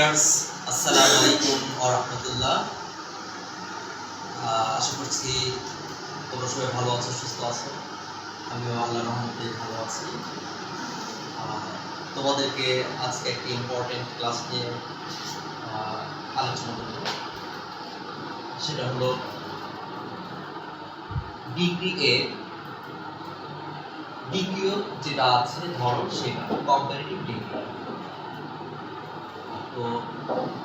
Viewers, আসসালামু আলাইকুম ওয়া রাহমাতুল্লাহ। আশা করছি তোমরা সবাই ভালো আছো, সুস্থ আছো। আমিও আল্লাহর রহমতে ভালো আছি। তোমাদেরকে আজকে একটি ইম্পর্টেন্ট ক্লাস নিয়ে আলোচনা করব। সেটা হলো ডিগ্রি এ দ্বিতীয় যেটা আছে ধরন, সেটা কম্পারেটিভ ডিগ্রি। তো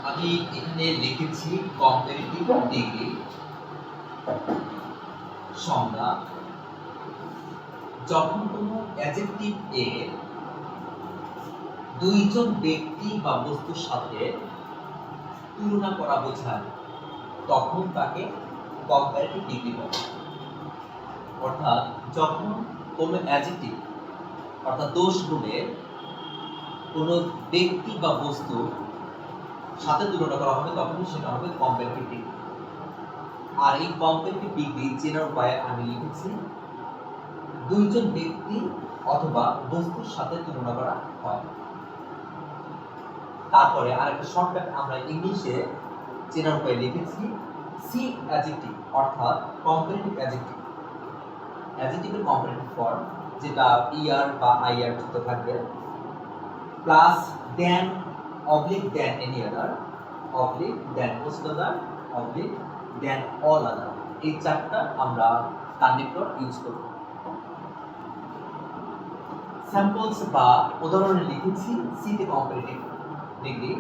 আমি এখানে লিখেছি কম্পারেটিভ ডিগ্রি সংজ্ঞা: যখন কোনো অ্যাডজেক্টিভ এ দুইজন ব্যক্তি বা বস্তুর সাথে তুলনা করা বোঝায়, তখন তাকে কম্পারেটিভ ডিগ্রি বলে। অর্থাৎ যখন কোনো অ্যাডজেক্টিভ অর্থাৎ দোষ গুণের কোনো ব্যক্তি বা বস্তুর সাথে তুলনা করা হবে, তখন সেটা হবে কম্পারেটিভ ডিগ্রি। আর এই কম্পারেটিভ ডিগ্রি চেনার উপায়ে আমি লিখেছি দুইজন ব্যক্তি অথবা বস্তুর সাথে তুলনা করা হয়। তারপরে আরেকটা শর্টকাট আমরা ইংলিশে চেনার উপায়ে লিখেছি সি অ্যাডজেক্টিভ, অর্থাৎ কম্পারেটিভ অ্যাডজেক্টিভ। অ্যাডজেক্টিভের কম্পারেটিভ ফর্ম, যেটা ইআর বা আইআর যুক্ত থাকবে, plus than, oblique than any other, oblique than most other, oblique than all other. এই চারটা আমরা কানেক্টর ইউজ করব। স্যাম্পলস বা উদাহরণে লিখেছি সিতে comparative degree,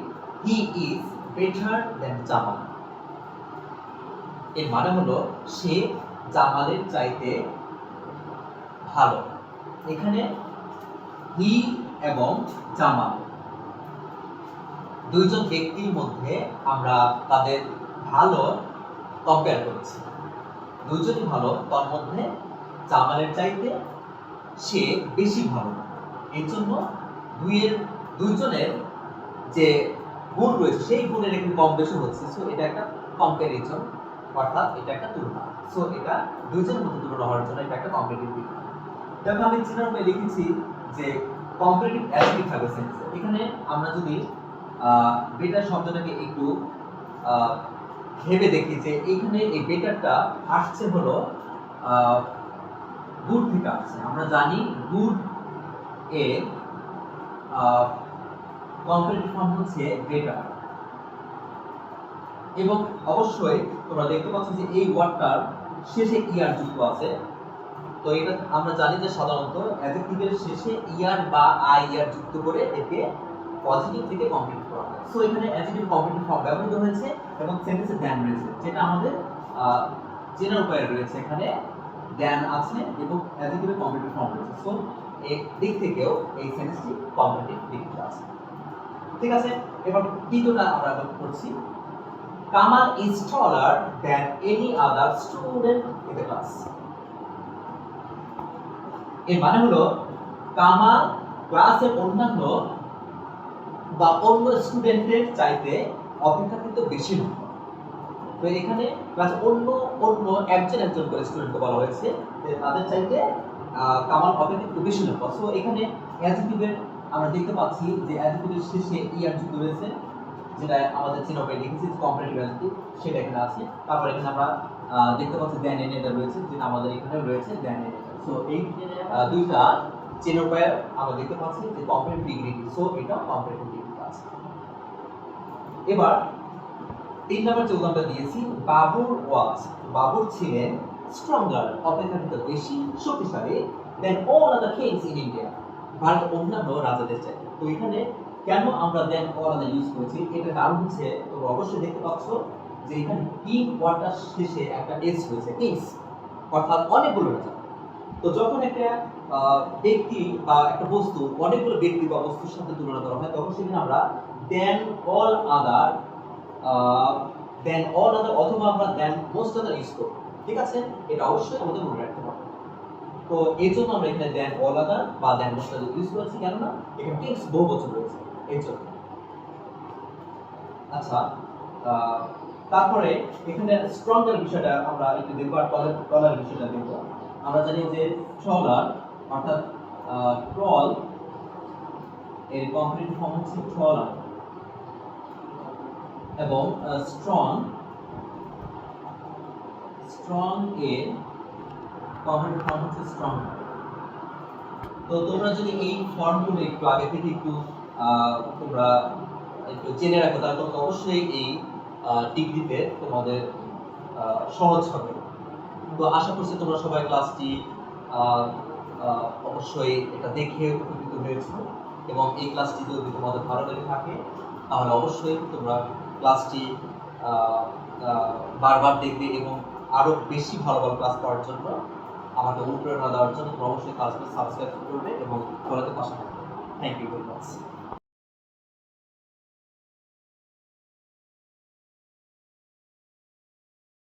he is better দেন জামাল। এর মানে হলো সে জামালের চাইতে ভালো। এখানে হি এবং জামাল দুইজন ব্যক্তির মধ্যে আমরা তাদের ভালো কম্পেয়ার করছি। দুইজনই ভালো, তার মধ্যে জামালের চাইতে সে বেশি ভালো। এর জন্য দুইজনের যে গুণ রয়েছে সেই গুণের একটু কম বেশি হচ্ছে। সো এটা একটা কম্প্যারিজন, অর্থাৎ এটা একটা তুলনা। সো এটা দুইজনের মধ্যে তুলনা হওয়ার জন্য এটা একটা কম্পারেটিভ ডিগ্রি। দেখো আমি চিনার উপরে লিখেছি যে কম্পারেটিভ অ্যাডজেক্টিভ থাকবে সেন্টেন্সে। এখানে আমরা যদি বেটার শব্দটাকে একটু ভেবে দেখি যে এখানে এই বেটারটা আসছে হলো গুড থেকে আসছে। আমরা জানি গুড এর কম্পারেটিভ ফর্ম হচ্ছে বেটার, এবং অবশ্যই তোমরা দেখতে পাচ্ছ যে এই ওয়ার্ডটার শেষে ইয়ার যুক্ত আছে। তো এটা আমরা জানি যে সাধারণত অ্যাডজেক্টিভের শেষে ইয়ার বা আই ইয়ার যুক্ত করে একে পজিটিভ থেকে কমপ্লিট করা হয়। সো এখানে অ্যাডজেক্টিভ কমপ্লিট ফর্ম ব্যবহৃত হয়েছে এবং সেন্টেন্সে দ্যান রয়েছে, যেটা আমাদের চেনার উপায় রয়েছে। এখানে দ্যান আছে এবং অ্যাডজেক্টিভের কমপ্লিট ফর্ম রয়েছে। সো এই দিক থেকেও এই সেন্টেন্সটি কমপ্লিট ডিগ্রি আছে। ঠিক আছে, এবার দ্বিতীয়টা আমরা করছি। Kamal is taller than any other student in the class. এর মানে হলো কামাল ক্লাসের অন্যান্য বা অন্য স্টুডেন্টের চাইতে অপেক্ষাকৃত বেশি নম্বর। তো এখানে ক্লাস অন্য একজন করে স্টুডেন্টকে বলা হয়েছে যে তাদের চাইতে কামাল অপেক্ষাকৃত বেশি নম্বর। সো এখানে অ্যাডজেক্টিভের আমরা দেখতে পাচ্ছি যে অ্যাডজেক্টিভের শেষে ইয়ার যুক্ত রয়েছে, যেটা আমাদের চিহ্ন করে লিখেছি কম্পারেটিভ অ্যাডজেক্টিভ, সেটা এখানে আছে। তারপর এখানে আমরা দেখতে পাচ্ছি দেন এনি আদার রয়েছে, যেটা আমাদের এখানে রয়েছে দেন এনি আদার। সো এই দুইটা চিহ্ন উপায়ে আমরা দেখতে পাচ্ছি যে কম্পারেটিভ ডিগ্রি। সো এটা কম্পারেটিভ ডিগ্রি আছে। এবার 3 নম্বর যে উদাহরণটা দিয়েছি, বাবুর ছিলেন স্ট্রঙ্গার, অপেক্ষাকৃত বেশি শক্তিশালী, than all other kings in India, ভারত অন্যান্য রাজাদের চাইতে। তো এখানে কেন আমরা দেন অল আদার ইউজ করেছি, এটা কারণ হচ্ছে তোমরা অবশ্যই দেখতে পাচ্ছ যে এখানে কিং ওয়ার্ডটার শেষে একটা এস রয়েছে, কিংস অর্থাৎ অনেকগুলো রাজা। তো যখন একটা ব্যক্তি বা একটা বস্তু অনেকগুলো ব্যক্তি বা বস্তুর সাথে তুলনা করা হয়, তখন সেখানে আমরা দেন অল আদার অথবা আমরা দেন মোস্ট আদার ইউজ করব। ঠিক আছে, এটা অবশ্যই আমাদের মনে রাখতে হবে। তো এই জন্য আমরা এখানে দেন অল আদার বা দেন মোস্ট আদার ইউজ করেছি, কেননা এখানে কিংস বহুবচন রয়েছে এই জন্য। আচ্ছা, তারপরে এখানে স্ট্রঙ্গার বিষয়টা আমরা একটু দেখব, আর টলার বিষয়টা দেখব। আমরা জানি যে ট্রলার অর্থাৎ ট্রল এর কমপ্লিট ফর্ম হচ্ছে ট্রলার। এবং স্ট্রং এর কমপ্লিমেন্ট ফর্ম হচ্ছে স্ট্রং। তো তোমরা যদি এই ফর্মগুলো একটু আগে থেকে একটু তোমরা একটু জেনে রাখো তাহলে তোমরা অবশ্যই এই ডিগ্রিতে তোমাদের সহজ হবে। তো আশা করছি তোমরা সবাই ক্লাসটি অবশ্যই এটা দেখে উপকৃত হয়েছো, এবং এই ক্লাসটি যদি তোমাদের ভালো লেগে থাকে তাহলে অবশ্যই তোমরা ক্লাসটি বারবার দেখবে এবং আরো বেশি ভালো ভালো ক্লাস করার জন্য আমাকে অনুপ্রেরণা দেওয়ার জন্য তোমরা অবশ্যই ক্লাসটি সাবস্ক্রাইব করবে এবং ফলোতে পাশে থাকবে। Thank you very much.